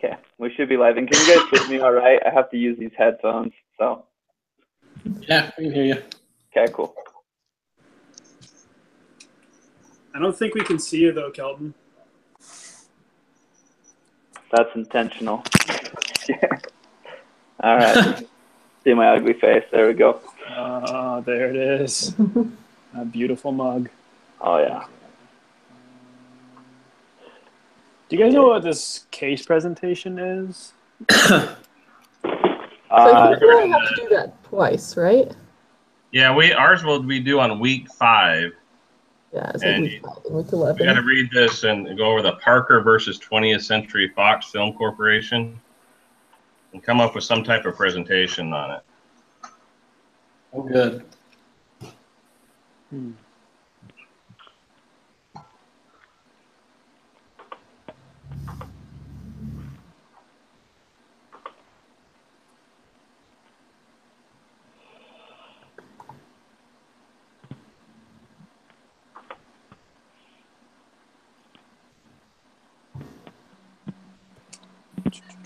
Okay, we should be live. And can you guys hear me all right? I have to use these headphones, so. Yeah, we can hear you. Okay, cool. I don't think we can see you though, Kelton. That's intentional. All right. See my ugly face. There we go. There it is. A beautiful mug. Oh, yeah. Do you guys know what this case presentation is? So you only have to do that twice, right? Yeah, ours will be due on week 5. Yeah, it's like week 5 and week 11. We got to read this and go over the Parker versus 20th Century Fox Film Corporation and come up with some type of presentation on it. Oh, good.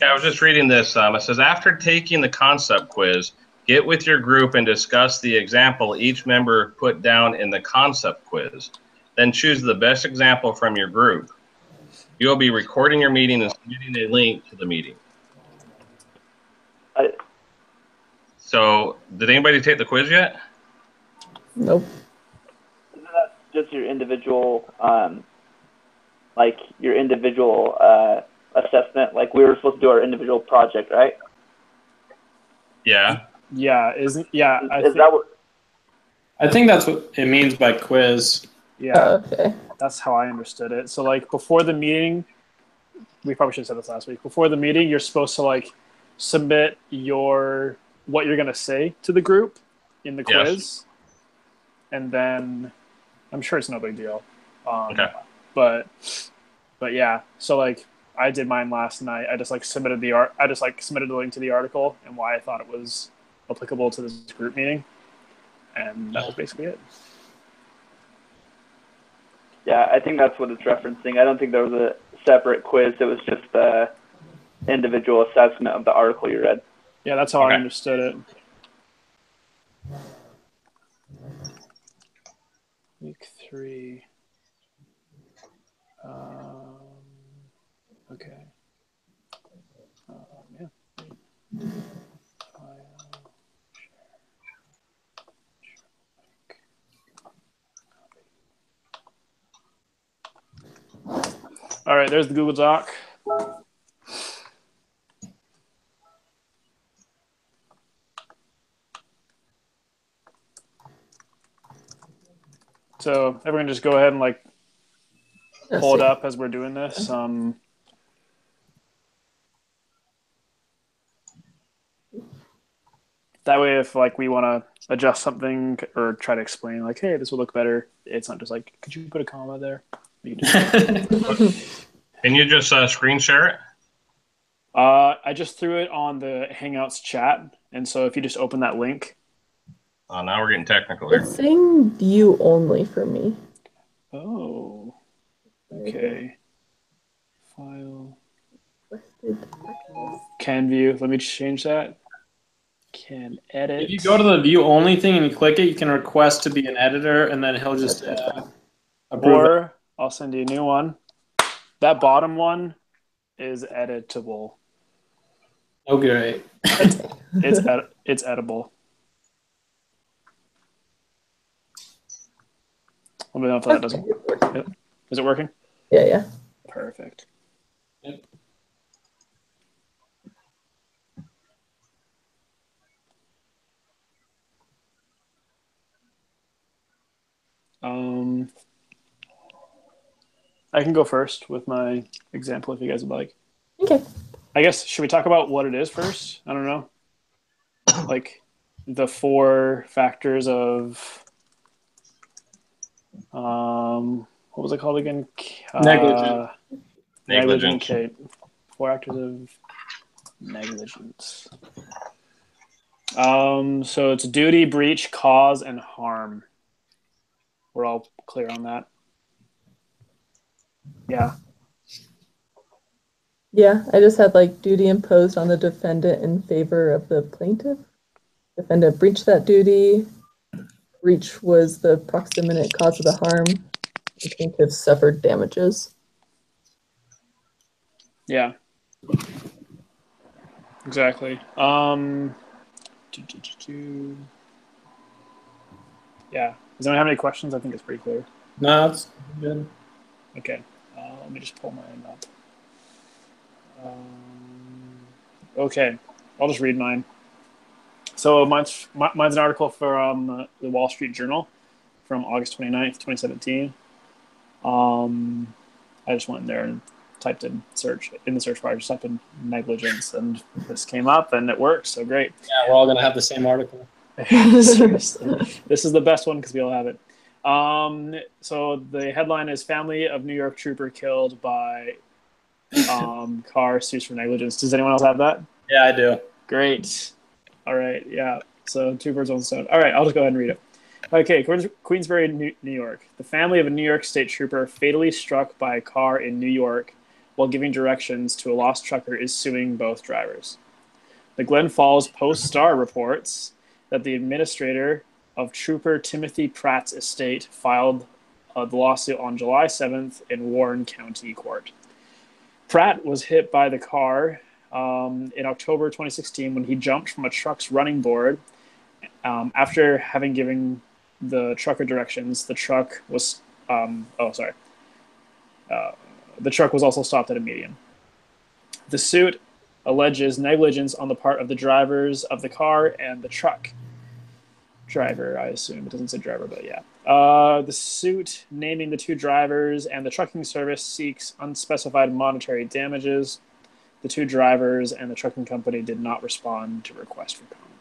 Yeah, I was just reading this. It says, after taking the concept quiz, get with your group and discuss the example each member put down in the concept quiz. Then choose the best example from your group. You'll be recording your meeting and submitting a link to the meeting. So, did anybody take the quiz yet? Nope. Isn't that just your individual, assessment? Like, we were supposed to do our individual project, right? Yeah. Yeah, Is that what? I think that's what it means by quiz. Yeah, Okay. that's how I understood it. So, like, before the meeting, we probably should have said this last week. Before the meeting, you're supposed to, like, submit what you're going to say to the group in the quiz. Yes. And then, I'm sure it's no big deal. Okay. But yeah, so, like, I did mine last night. I just submitted the link to the article and why I thought it was applicable to this group meeting, and that was basically it. Yeah, I think that's what it's referencing. I don't think there was a separate quiz. It was just the individual assessment of the article you read. Yeah, that's how I understood it. Week 3. Okay. Yeah. All right, there's the Google Doc. So everyone just go ahead and pull it up as we're doing this. That way, if we want to adjust something or try to explain, hey, this will look better, it's not just could you put a comma there? You can you just screen share it? I just threw it on the Hangouts chat, and so if you just open that link. Oh, now we're getting technical here. It's saying view only for me. Oh. Okay. File. Can view. Let me change that. Can edit. If you go to the view only thing and you click it, you can request to be an editor, and then he'll just approve it. Or I'll send you a new one. That bottom one is editable. Oh, great. It's edible. Let me know if that doesn't work. Is it working? Yeah. Perfect. Yep. I can go first with my example if you guys would like. Okay. I guess, should we talk about what it is first? I don't know. The 4 factors of what was it called again? Negligence. Okay. 4 factors of negligence. So it's duty, breach, cause, and harm. We're all clear on that? Yeah. Yeah, I just had like duty imposed on the defendant in favor of the plaintiff. Defendant breached that duty. Breach was the proximate cause of the harm. The plaintiff suffered damages. Yeah. Exactly. Yeah. Does anyone have any questions? I think it's pretty clear. No, it's good. Okay. Let me just pull mine up. Okay. I'll just read mine. So mine's an article from the Wall Street Journal from August 29th, 2017. I just went in there and typed in the search bar, just typed in negligence, and this came up, and it worked. So great. Yeah, we're all gonna have the same article. Seriously. This is the best one because we all have it. So the headline is "Family of New York Trooper Killed by Car Sues for Negligence." Does anyone else have that? Yeah, I do. Great. All right. Yeah. So two birds, one stone. All right. I'll just go ahead and read it. Okay. Queensbury, New York. The family of a New York State trooper fatally struck by a car in New York while giving directions to a lost trucker is suing both drivers. The Glen Falls Post-Star reports that the administrator of Trooper Timothy Pratt's estate filed the lawsuit on July 7th in Warren County Court. Pratt was hit by the car in October 2016 when he jumped from a truck's running board. After having given the trucker directions, the truck was the truck was also stopped at a median. The suit alleges negligence on the part of the drivers of the car and the truck driver, I assume. It doesn't say driver, but yeah. The suit naming the two drivers and the trucking service seeks unspecified monetary damages. The two drivers and the trucking company did not respond to request for comment.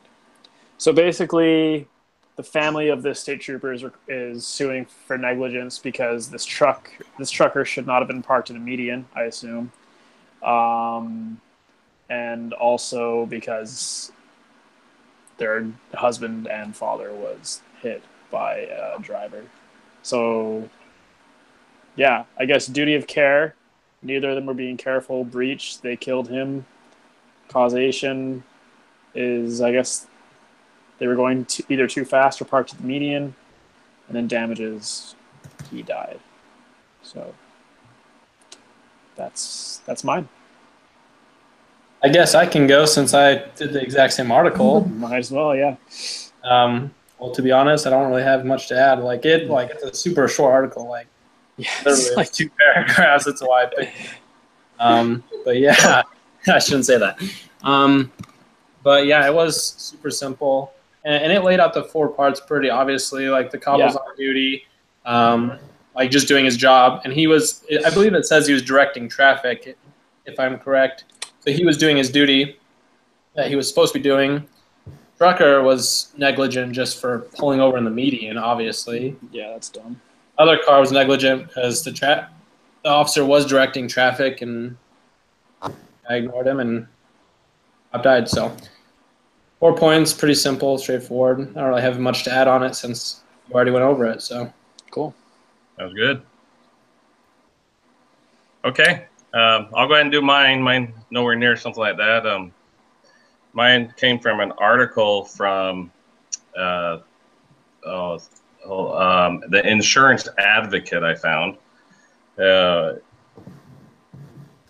So basically, the family of this state trooper is suing for negligence because this trucker should not have been parked in a median, I assume. And also because their husband and father was hit by a driver. So, yeah, I guess duty of care. Neither of them were being careful. Breach. They killed him. Causation is, I guess, they were going either too fast or parked at the median. And then damages, he died. So, that's mine. I guess I can go since I did the exact same article. Might as well, yeah. Well, to be honest, I don't really have much to add. It's a super short article. Literally like 2 paragraphs. That's why I picked it. But yeah, I shouldn't say that. But yeah, it was super simple, and it laid out the 4 parts pretty obviously. Like the cop was on duty, just doing his job, and he was. I believe it says he was directing traffic, if I'm correct. So he was doing his duty that he was supposed to be doing. Trucker was negligent just for pulling over in the median, obviously. Yeah, that's dumb. Other car was negligent because the officer was directing traffic, and I ignored him, and I died. So 4 points, pretty simple, straightforward. I don't really have much to add on it since you already went over it. So cool. That was good. Okay. I'll go ahead and do mine. Mine nowhere near something like that. Mine came from an article from the Insurance Advocate I found.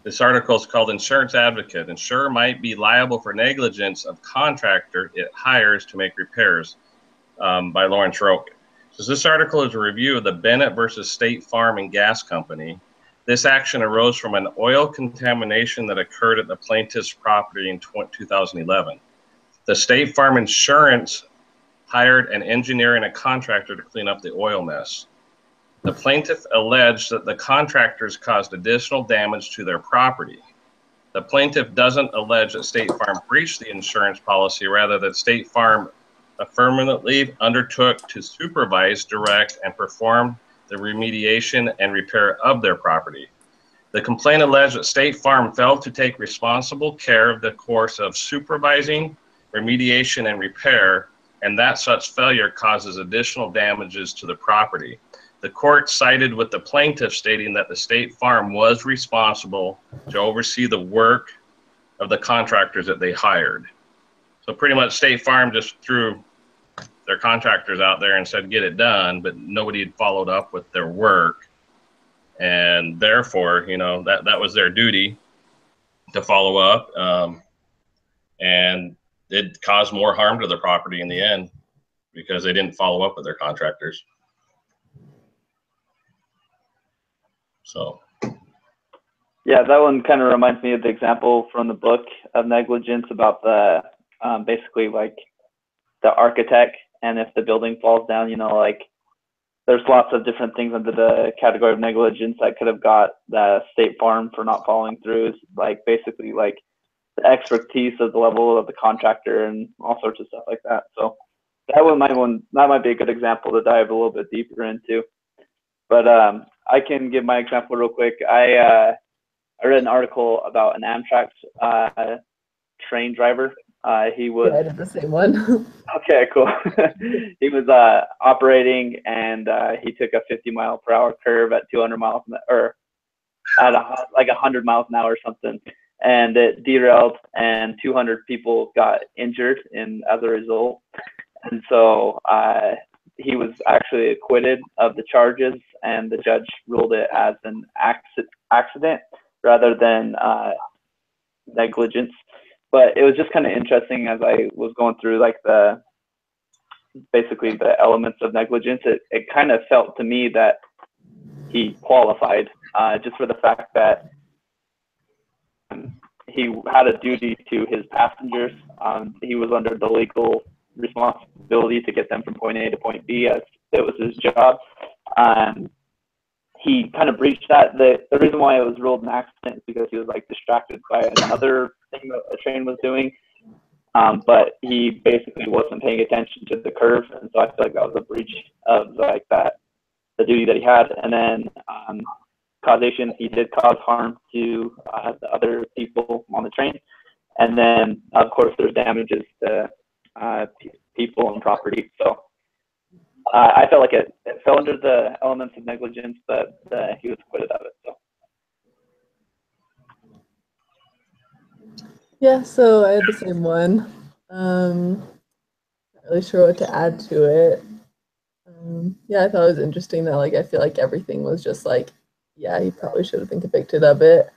This article is called Insurance Advocate. Insurer might be liable for negligence of contractor it hires to make repairs, by Lawrence Roque. So this article is a review of the Bennett versus State Farm and Gas Company. This action arose from an oil contamination that occurred at the plaintiff's property in 2011. The State Farm Insurance hired an engineer and a contractor to clean up the oil mess. The plaintiff alleged that the contractors caused additional damage to their property. The plaintiff doesn't allege that State Farm breached the insurance policy, rather that State Farm affirmatively undertook to supervise, direct, and perform the remediation and repair of their property. The complaint alleged that State Farm failed to take responsible care of the course of supervising, remediation, and repair, and that such failure causes additional damages to the property. the court sided with the plaintiff, stating that the State Farm was responsible to oversee the work of the contractors that they hired. So pretty much State Farm just threw their contractors out there and said, get it done, but nobody had followed up with their work. And therefore, you know, that was their duty to follow up. And it caused more harm to the property in the end because they didn't follow up with their contractors. So. Yeah, that one kind of reminds me of the example from the book of Negligence about the basically like the architect, and if the building falls down, you know, like there's lots of different things under the category of negligence that could have got the State Farm for not following through. It's like basically like the expertise of the level of the contractor and all sorts of stuff like that. So that might be a good example to dive a little bit deeper into. But I can give my example real quick. I read an article about an Amtrak train driver. He was. Yeah, I did the same one. Okay, cool. He was operating, and he took a 50-mile-per-hour curve at 200 miles, or at like 100 miles an hour or something, and it derailed, and 200 people got injured as a result. And so he was actually acquitted of the charges, and the judge ruled it as an accident rather than negligence. But it was just kind of interesting as I was going through like basically the elements of negligence. It kind of felt to me that he qualified just for the fact that he had a duty to his passengers. He was under the legal responsibility to get them from point A to point B, as it was his job. He kind of breached that. The reason why it was ruled an accident is because he was like distracted by another thing that the train was doing. But he basically wasn't paying attention to the curve, and so I feel like that was a breach of like the duty that he had. And then causation, he did cause harm to the other people on the train. And then of course there's damages to people and property. So I felt like it fell under the elements of negligence, but he was acquitted of it. So. Yeah, so I had the same one. Not really sure what to add to it. Yeah, I thought it was interesting that like I feel like everything was just like, yeah, he probably should have been convicted of it.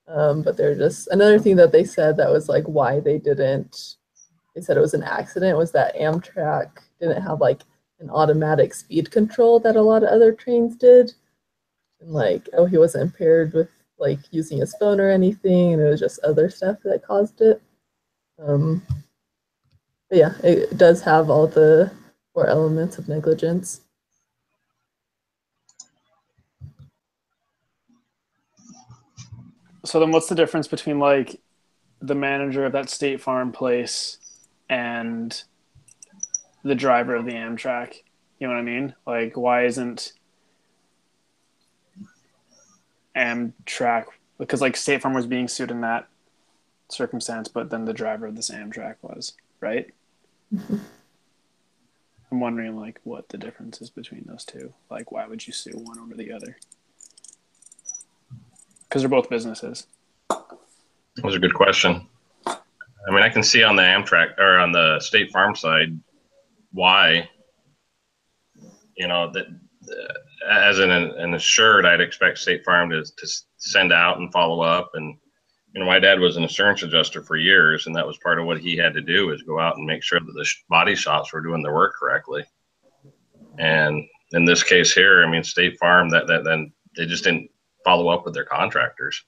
But they're just another thing that they said that was like why they didn't. They said it was an accident was that Amtrak didn't have like an automatic speed control that a lot of other trains did, and like he wasn't impaired with like using his phone or anything, and it was just other stuff that caused it. But yeah, it does have all the 4 elements of negligence. So then what's the difference between like the manager of that State Farm place and the driver of the Amtrak? You know what I mean? Like, why isn't Amtrak, because like State Farm was being sued in that circumstance, but then the driver of this Amtrak was, right? Mm-hmm. I'm wondering like what the difference is between those two. Like, why would you sue one over the other? Because they're both businesses. That was a good question. I mean, I can see on the Amtrak or on the State Farm side why, you know, that as an insured, I'd expect State Farm to send out and follow up. And, you know, my dad was an insurance adjuster for years, and that was part of what he had to do is go out and make sure that the body shops were doing their work correctly. And in this case here, I mean, State Farm, that then they just didn't follow up with their contractors.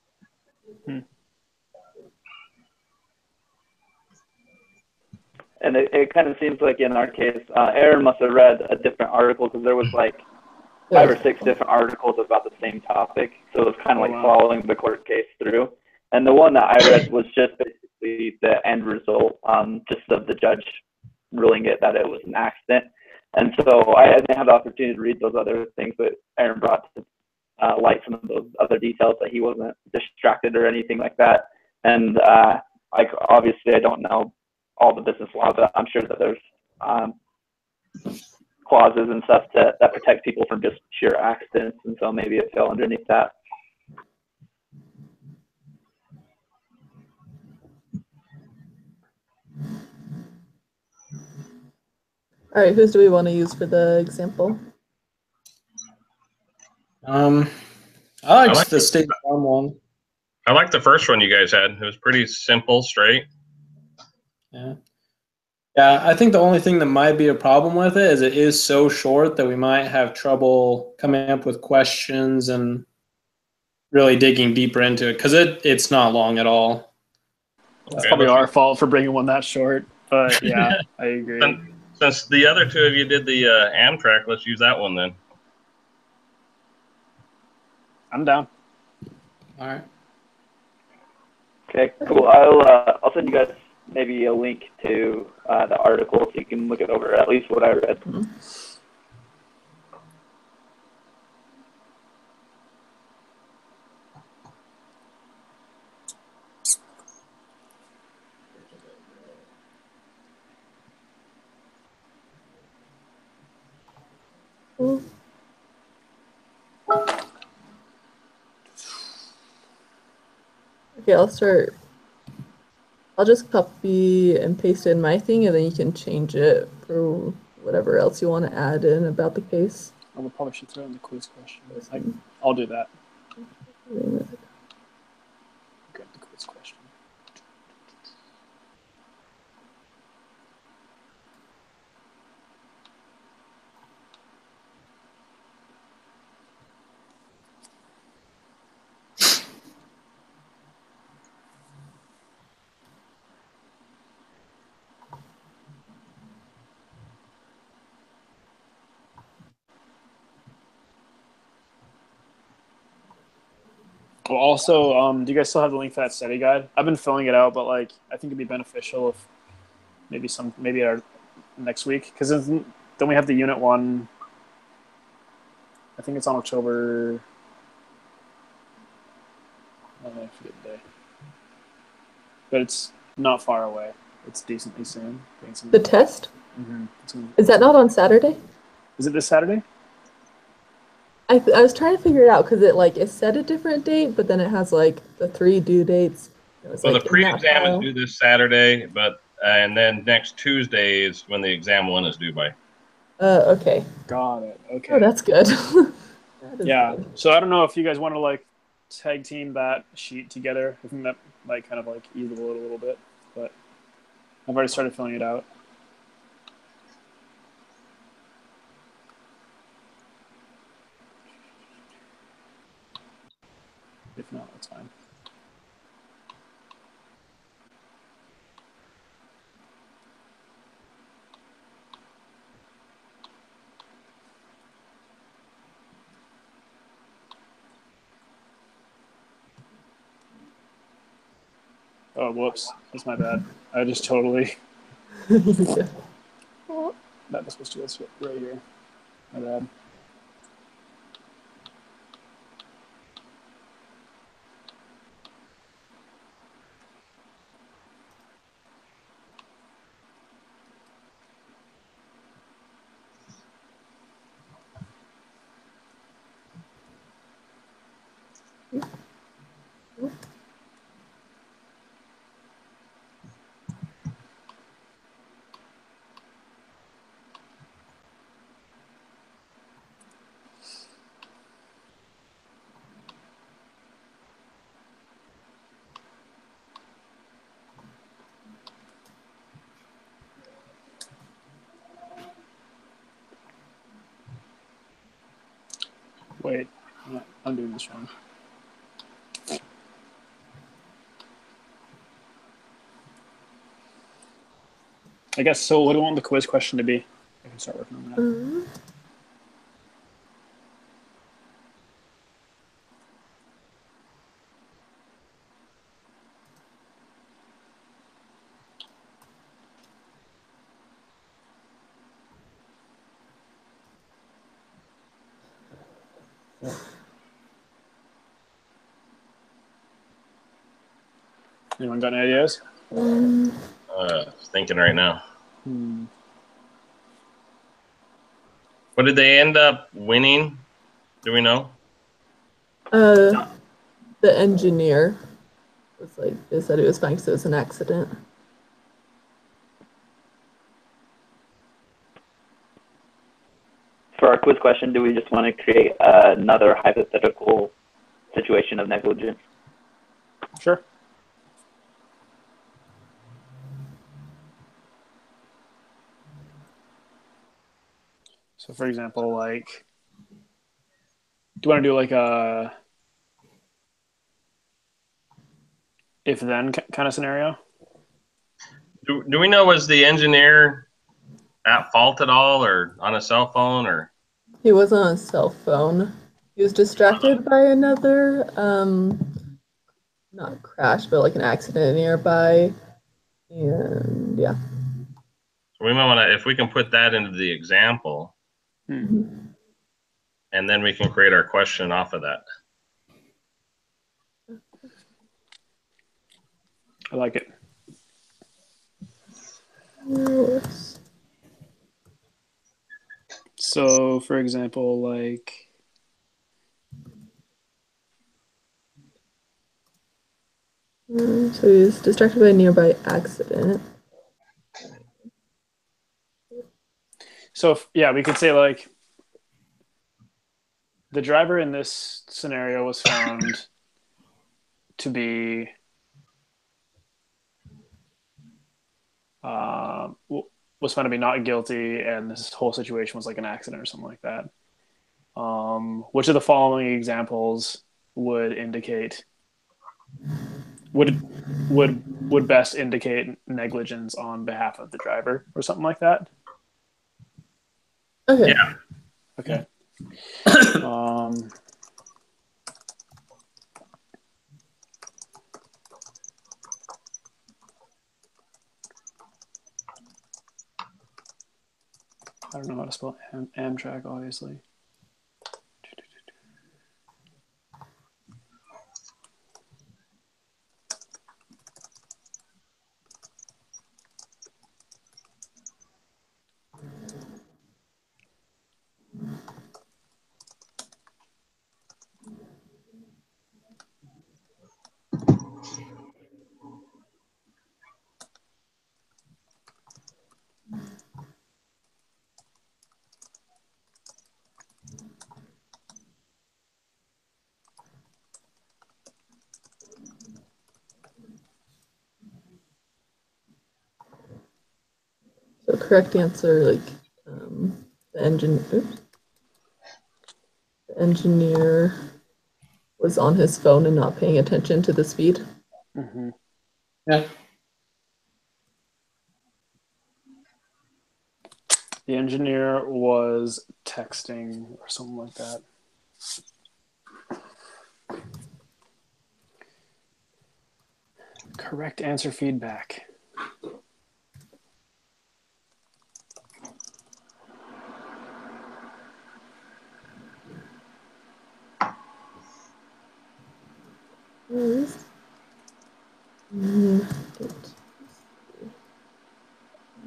And it kind of seems like in our case, Aaron must have read a different article because there was like 5 or 6 different articles about the same topic. So it was kind of like following the court case through. And the one that I read was just basically the end result, just of the judge ruling it that it was an accident. And so I didn't have the opportunity to read those other things, but Aaron brought to light some of those other details that he wasn't distracted or anything like that. And like obviously I don't know all the business law, but I'm sure that there's clauses and stuff that protect people from just sheer accidents, and so maybe it fell underneath that. All right, whose do we want to use for the example? I like the State Farm one. I like the first one you guys had. It was pretty simple, straight. Yeah. Yeah, I think the only thing that might be a problem with it is so short that we might have trouble coming up with questions and really digging deeper into it, because it's not long at all. It's probably our fault for bringing one that short, but yeah, I agree. Since the other two of you did the Amtrak, let's use that one then. I'm down. All right. Okay, cool. I'll send you guys maybe a link to the article so you can look it over, at least what I read. Mm-hmm. Okay, I'll just copy and paste in my thing, and then you can change it for whatever else you want to add in about the case. Oh, we probably should throw in the quiz question. I'll do that. Grab the quiz question. Well, also, do you guys still have the link for that study guide? I've been filling it out, but like, I think it'd be beneficial if maybe our next week, because then we have the unit one. I think it's on October. I forget the day, but it's not far away. It's decently soon. The test? Mm-hmm. Is that not on Saturday? Is it this Saturday? I was trying to figure it out because it set a different date, but then it has like the 3 due dates. Well, the pre-exam is due this Saturday, and then next Tuesday is when the exam one is due by. Okay. Got it. Okay. Oh, that's good. Yeah. Good. So I don't know if you guys want to like tag team that sheet together. I think that might kind of like ease the load a little bit, but I've already started filling it out. If not, that's fine. Oh, whoops. That's my bad. I just totally... That was supposed to go right here. My bad. Wait, I'm doing this wrong. I guess so. What do you want the quiz question to be? I can start working on that. Anyone got any ideas? Thinking right now. What did they end up winning? Do we know? The engineer was like, they said it was fine because it was an accident. For our quiz question, do we just want to create another hypothetical situation of negligence? Sure. So for example, like, do you want to do like a if then kind of scenario? Do we know, was the engineer at fault at all, or on a cell phone, or? He was on a cell phone. He was distracted by another, not crash, but like an accident nearby. And yeah. So we might want to, if we can put that into the example, and then we can create our question off of that. I like it. Yes. So for example, like, so he was distracted by a nearby accident. so if, yeah, we could say like the driver in this scenario was found to be was found to be not guilty, and this whole situation was like an accident or something like that. Which of the following examples would indicate would best indicate negligence on behalf of the driver or something like that? Okay. Yeah. Okay. I don't know how to spell Amtrak, obviously. So correct answer, like the engineer was on his phone and not paying attention to the speed. Mm-hmm. Yeah. The engineer was texting or something like that. Correct answer feedback.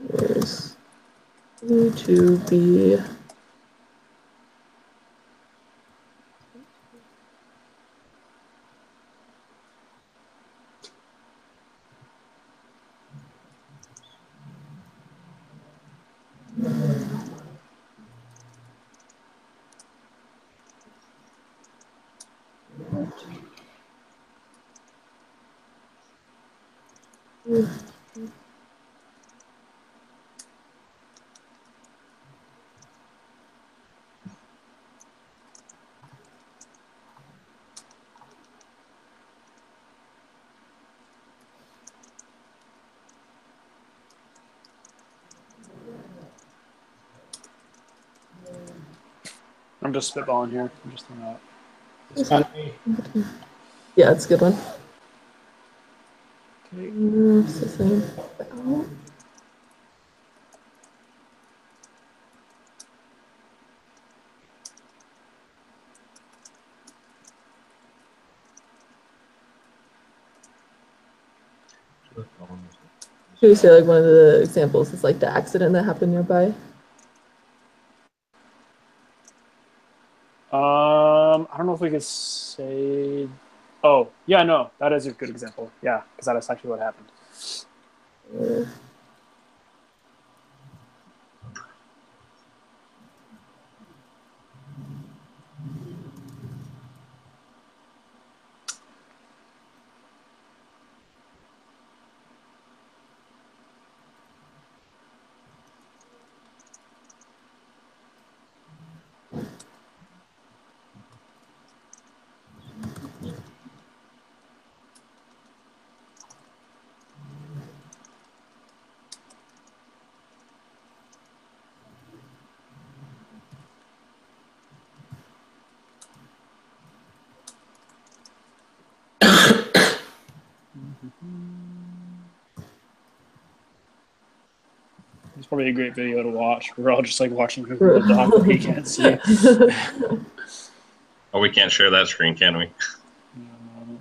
There's to be I'm just spitballing here. I'm just throwing out. It's kind of me. yeah, it's a good one. Okay. It's the same. Should we say like one of the examples is like the accident that happened nearby? I don't know if we could say. Oh, yeah, no, that is a good example. Yeah, because that is actually what happened. It's probably a great video to watch. We're all just like watching the dog that he can't see. Oh, we can't share that screen, can we?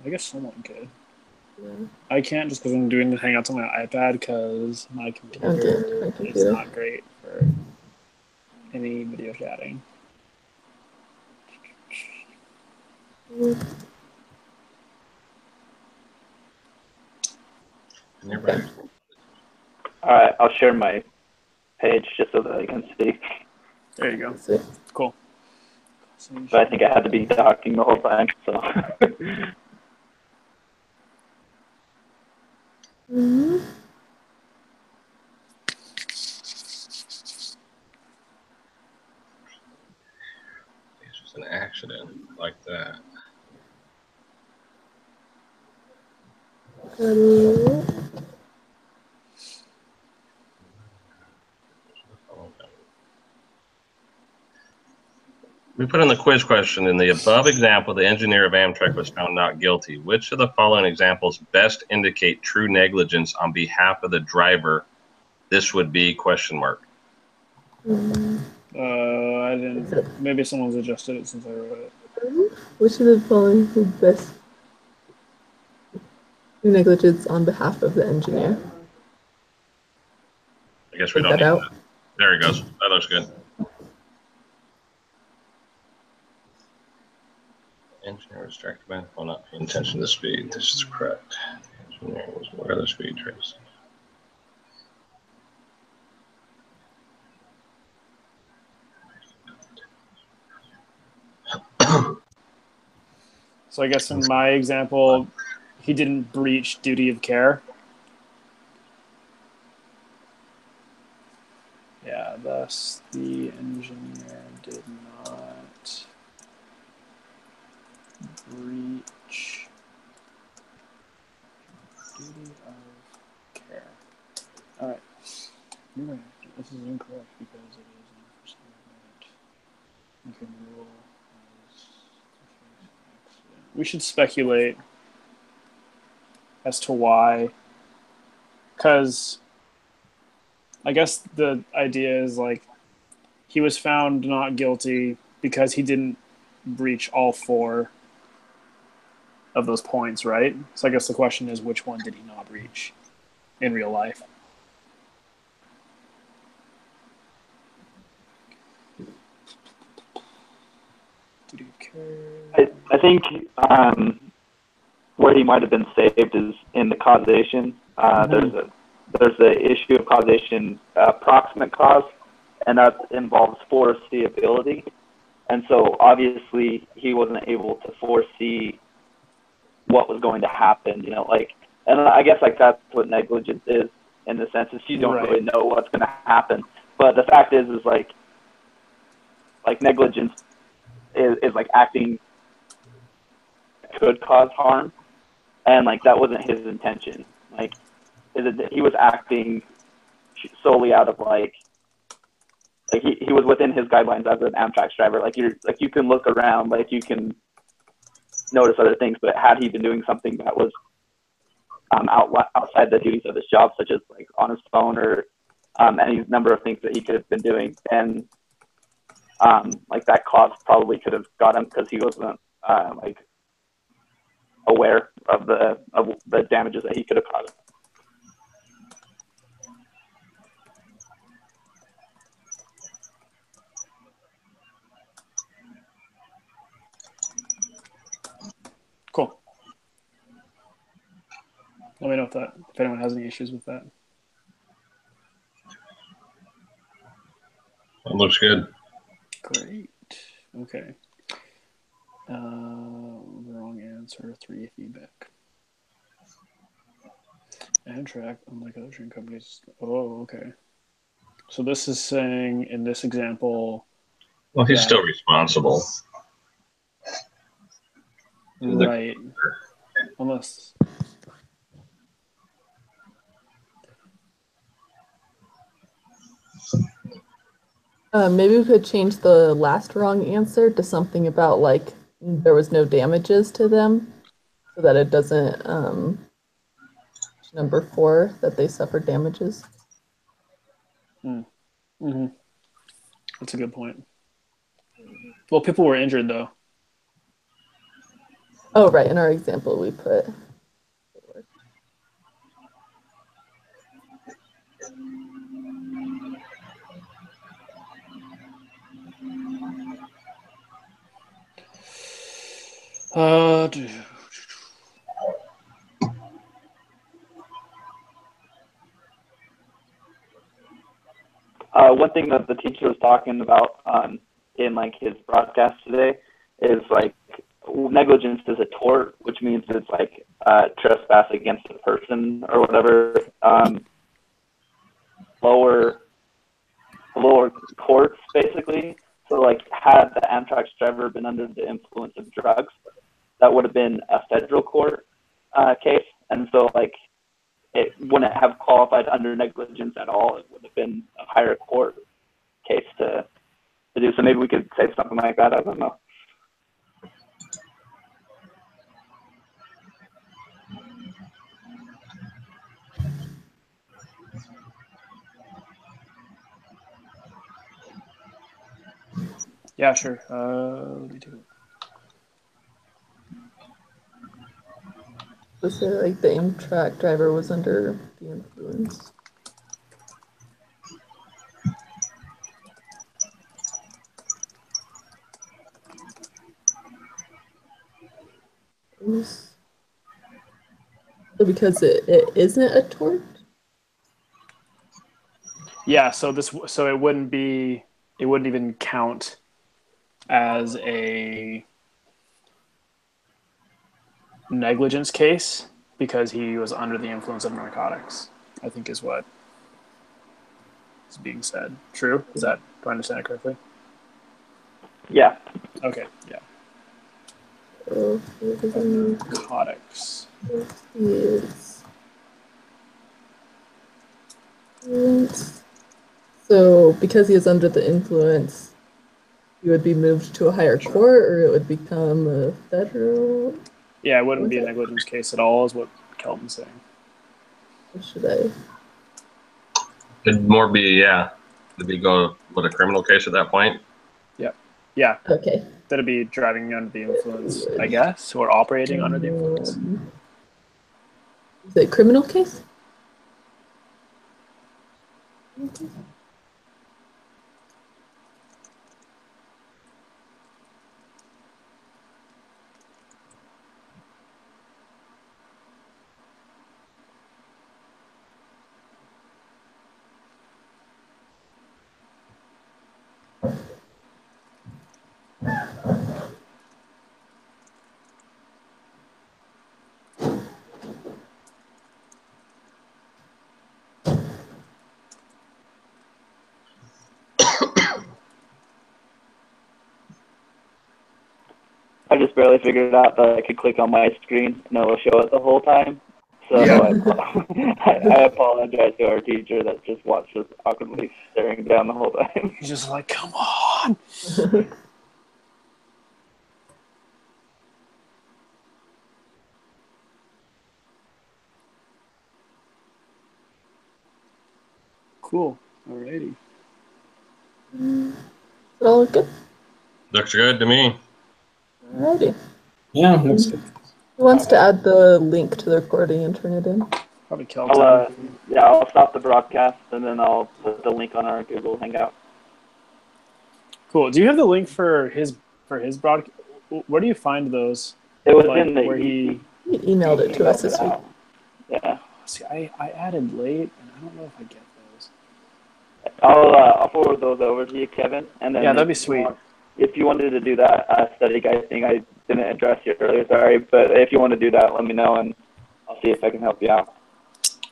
I guess someone could. Yeah. I can't just because I'm doing the Hangouts on my iPad because my computer is not great for any video chatting. All right, I'll share my page just so that I can see. There you go. Cool. But I think I had to be talking the whole time, so. Mm-hmm. It's just an accident like that. We put in the quiz question, in the above example, the engineer of Amtrak was found not guilty. Which of the following examples best indicate true negligence on behalf of the driver? This would be question mark. I didn't. Maybe someone's adjusted it since I wrote it. Which of the following would best do negligence on behalf of the engineer? I guess we Take don't that need out. that. There he goes. That looks good. Engineer was distracted by while not paying attention to speed. This is correct. Engineer was aware of the speed trace. So I guess in my example, he didn't breach duty of care. Yeah, thus the engineer did not breach duty of care. All right. This is incorrect because it is an unforeseen event. You can rule as accident. We should speculate as to why. Because I guess the idea is like he was found not guilty because he didn't breach all four of those points, right? So I guess the question is, which one did he not breach in real life? I think where he might have been saved is in the causation. There's a issue of causation, proximate cause, and that involves foreseeability. And so obviously he wasn't able to foresee what was going to happen, you know, like, and I guess like that's what negligence is in the sense is you don't really know what's going to happen. But the fact is like negligence is like acting could cause harm, and like that wasn't his intention. Like, he was acting solely out of like he was within his guidelines as an Amtrak driver. Like you can look around, like you can notice other things, but had he been doing something that was outside the duties of his job, such as like on his phone or any number of things that he could have been doing, then like that cause probably could have got him because he wasn't like aware of the damages that he could have caused. Let me know if anyone has any issues with that. That looks good. Great. Okay. Wrong answer. 3 feedback. Amtrak, unlike other train companies. Oh, okay. So this is saying in this example. Well, he's still responsible. Right. Unless. Maybe we could change the last wrong answer to something about like there was no damages to them, so that it doesn't number 4 that they suffered damages. Mm-hmm. That's a good point. Well, people were injured though. Oh, right. In our example, we put. One thing that the teacher was talking about in like his broadcast today is like negligence is a tort, which means it's like trespass against a person or whatever. Lower courts basically. So like had the Amtrak driver been under the influence of drugs, that would have been a federal court case, and so like it wouldn't have qualified under negligence at all. It would have been a higher court case to do. So maybe we could say something like that. I don't know. Yeah, sure. Let me do it. Was it like the Amtrak driver was under the influence? So because it isn't a tort? Yeah, so it wouldn't even count as a negligence case because he was under the influence of narcotics, I think is what is being said. True? Do I understand it correctly? Yeah. Okay, yeah. Narcotics. Yes. So because he is under the influence, he would be moved to a higher court, or it would become a federal? Yeah, it wouldn't be a negligence case at all, is what Kelton's saying. Or should I? It'd more be, yeah. Did we go with a criminal case at that point? Yeah. Okay. That'd be driving under the influence, I guess, or operating under the influence. Is it a criminal case? I just barely figured out that I could click on my screen and it'll show it the whole time. So Yeah. I apologize to our teacher that just watched us awkwardly staring down the whole time. He's just like, come on. Cool. Alrighty. All good? Looks good to me. Alrighty. Yeah, looks good. Who wants to add the link to the recording and turn it in? Probably Kelton. I'll stop the broadcast and then I'll put the link on our Google Hangout. Cool. Do you have the link for his broadcast? Where do you find those? It was like, in the where he He emailed it to us this week. Yeah. See, I added late, and I don't know if I get those. I'll forward those over to you, Kevin. And then Yeah, that'd be sweet. If you wanted to do that study guide thing, I didn't address you earlier, sorry. But if you want to do that, let me know, and I'll see if I can help you out.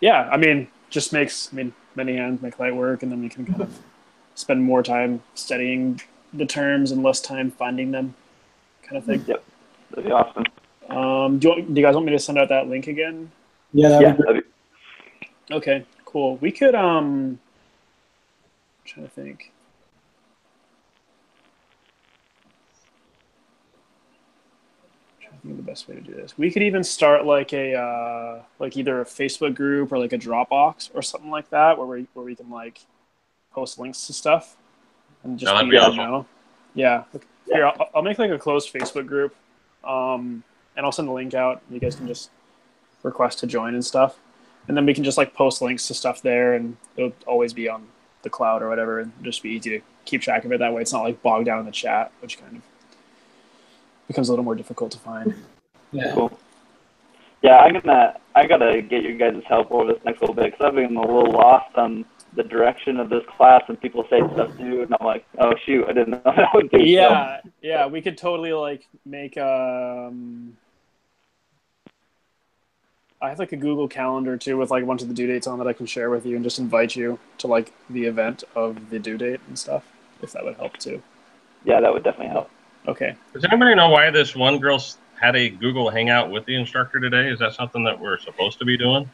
Yeah, I mean, just makes, many hands make light work, and then we can kind of spend more time studying the terms and less time finding them, kind of thing. Yep, that'd be awesome. Do you guys want me to send out that link again? Yeah, that'd be great. Okay, cool. We could I'm trying to think. I think the best way to do this. We could even start like a like either a Facebook group or like a Dropbox or something like that, where we can like post links to stuff and just that'd be be able awesome. to know. Yeah. Here, I'll make like a closed Facebook group, and I'll send the link out. You guys can just request to join and stuff, and then we can just like post links to stuff there, and it'll always be on the cloud or whatever, and just be easy to keep track of it that way. It's not like bogged down in the chat, which kind of becomes a little more difficult to find. Yeah. Cool. Yeah, I gotta get you guys' help over this next little bit because I've been a little lost on the direction of this class, and people say stuff too, and I'm like, oh shoot, I didn't know that would do. Yeah, yeah, we could totally like make I have like a Google Calendar too with like a bunch of the due dates on that I can share with you and just invite you to like the event of the due date and stuff, if that would help too. Yeah, that would definitely help. Okay. Does anybody know why this one girl had a Google Hangout with the instructor today? Is that something that we're supposed to be doing?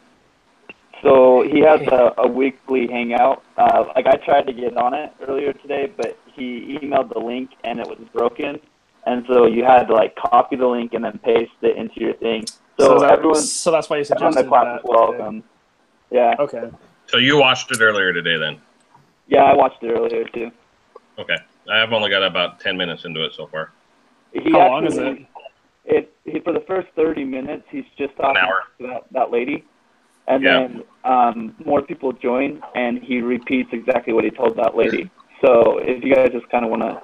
So he has a weekly hangout. Like I tried to get on it earlier today, but he emailed the link and it was broken, and so you had to like copy the link and then paste it into your thing. So that's why you suggested the class that. is welcome. Yeah. Okay. So you watched it earlier today then? Yeah, I watched it earlier too. Okay. I've only got about 10 minutes into it so far. How long is it? For the first 30 minutes, he's just talking to that lady. And then more people join, and he repeats exactly what he told that lady. So if you guys just kind of want to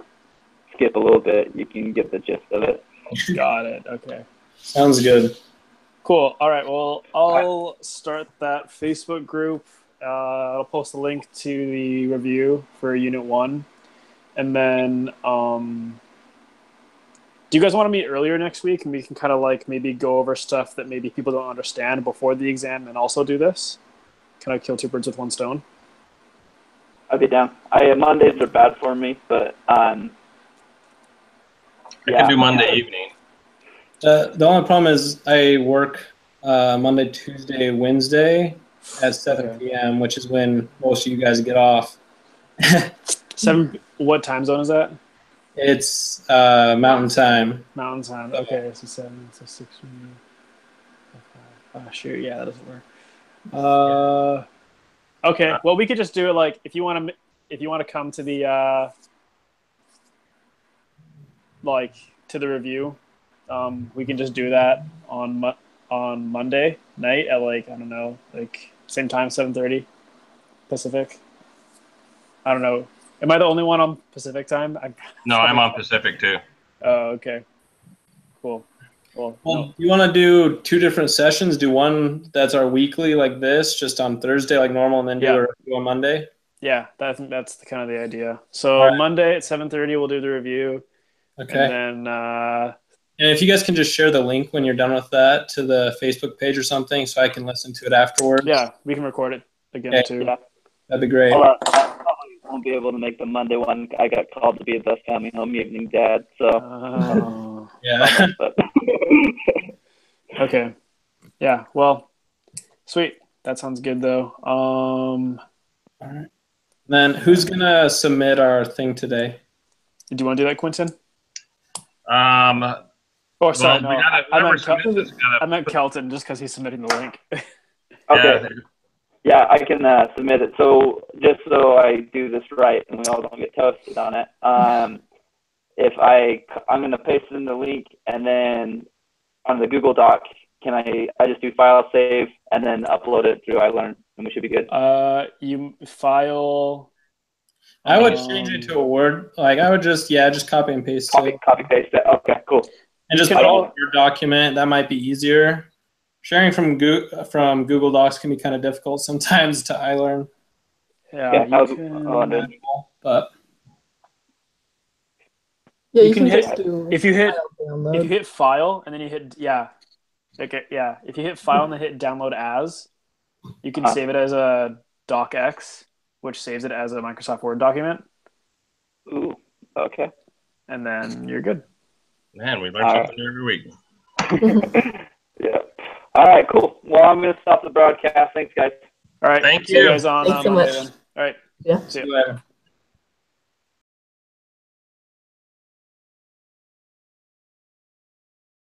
skip a little bit, you can get the gist of it. Got it. Okay. Sounds good. Cool. All right. Well, I'll start that Facebook group. I'll post a link to the review for Unit 1. And then do you guys want to meet earlier next week, and we can kind of like maybe go over stuff that maybe people don't understand before the exam and also do this? Can I kill two birds with one stone? I'd be down. Mondays are bad for me, but I can do Monday evening. The only problem is I work Monday, Tuesday, Wednesday at 7 p.m., which is when most of you guys get off. 7. What time zone is that? It's Mountain Time. Mountain Time. Okay, so 7, so 6. Shoot, yeah, that doesn't work. Okay, well, we could just do it like if you want to come to the like to the review, we can just do that on Monday night at like, I don't know, like same time, 7:30 Pacific. I don't know. Am I the only one on Pacific time? No, I'm on Pacific too. Oh, okay. Cool. Well, you want to do 2 different sessions? Do one that's our weekly like this, just on Thursday like normal, and then do a review on Monday? Yeah, that's kind of the idea. So Monday at 7:30, we'll do the review. Okay. And then and if you guys can just share the link when you're done with that to the Facebook page or something, so I can listen to it afterwards. Yeah, we can record it again too. Yeah. That'd be great. I probably won't be able to make the Monday one. I got called to be a Best Family Home Evening Dad, so. Yeah. Okay. Yeah. Well, sweet. That sounds good though. All right. Then who's gonna submit our thing today? Do you want to do that, Quentin? Oh, sorry. No, I meant Kelton, just because he's submitting the link. Okay. Yeah, I can submit it. So just so I do this right and we all don't get toasted on it, I'm going to paste in the link, and then on the Google Doc, I just do file save and then upload it through iLearn, and we should be good. You file. I would change it to a Word. Like I would just copy and paste it. Copy paste it. Okay, cool. And just put it in your document. That might be easier. sharing from Google Docs can be kind of difficult sometimes to iLearn. Yeah, that you was can. But Yeah, You you can can hit- just do if you hit- file If download. you hit file and then you hit if you hit file and then hit download as, you can save it as a docx, which saves it as a Microsoft Word document, Ooh, okay. and then you're good. Man, we learn something new every week. Yeah. All right, cool. Well, I'm going to stop the broadcast. Thanks, guys. All right. Thank See you you. guys on Thanks so Monday much. then. All right. Yeah. See ya. see you later.